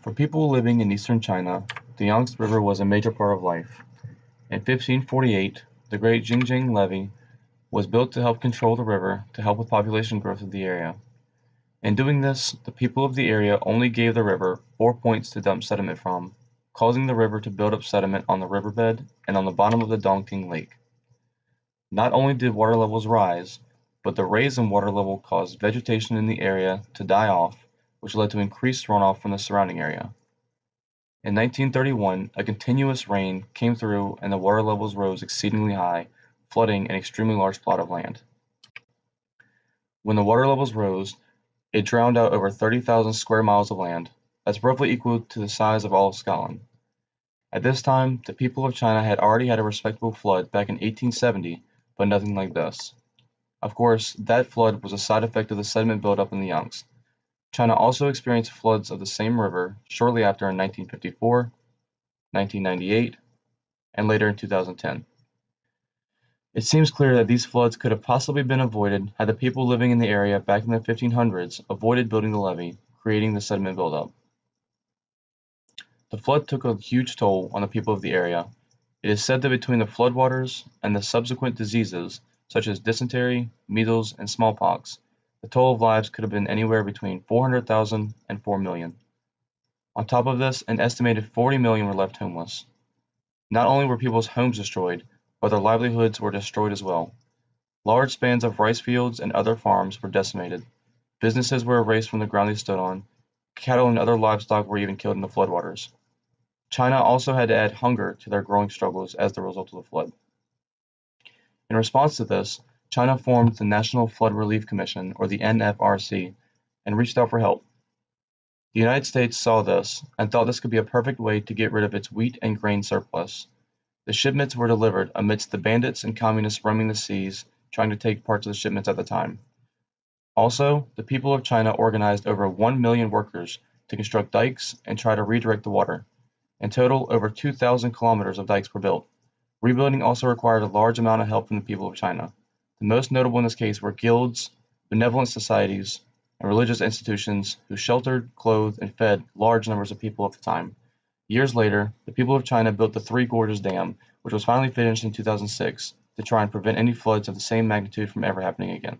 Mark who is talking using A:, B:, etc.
A: For people living in eastern China, the Yangtze River was a major part of life. In 1548, the Great Jingjiang Levee was built to help control the river to help with population growth of the area. In doing this, the people of the area only gave the river 4 points to dump sediment from, causing the river to build up sediment on the riverbed and on the bottom of the Dongting Lake. Not only did water levels rise, but the raise in water level caused vegetation in the area to die off, which led to increased runoff from the surrounding area. In 1931, a continuous rain came through and the water levels rose exceedingly high, flooding an extremely large plot of land. When the water levels rose, it drowned out over 30,000 square miles of land. That's roughly equal to the size of all of Scotland. At this time, the people of China had already had a respectable flood back in 1870, but nothing like this. Of course, that flood was a side effect of the sediment buildup in the Yangtze. China also experienced floods of the same river shortly after in 1954, 1998, and later in 2010. It seems clear that these floods could have possibly been avoided had the people living in the area back in the 1500s avoided building the levee, creating the sediment buildup. The flood took a huge toll on the people of the area. It is said that between the floodwaters and the subsequent diseases, such as dysentery, measles, and smallpox, the toll of lives could have been anywhere between 400,000 and 4 million. On top of this, an estimated 40 million were left homeless. Not only were people's homes destroyed, but their livelihoods were destroyed as well. Large spans of rice fields and other farms were decimated. Businesses were erased from the ground they stood on. Cattle and other livestock were even killed in the floodwaters. China also had to add hunger to their growing struggles as the result of the flood. In response to this, China formed the National Flood Relief Commission, or the NFRC, and reached out for help. The United States saw this and thought this could be a perfect way to get rid of its wheat and grain surplus. The shipments were delivered amidst the bandits and communists roaming the seas, trying to take parts of the shipments at the time. Also, the people of China organized over 1 million workers to construct dikes and try to redirect the water. In total, over 2,000 kilometers of dikes were built. Rebuilding also required a large amount of help from the people of China. The most notable in this case were guilds, benevolent societies, and religious institutions who sheltered, clothed, and fed large numbers of people at the time. Years later, the people of China built the Three Gorges Dam, which was finally finished in 2006, to try and prevent any floods of the same magnitude from ever happening again.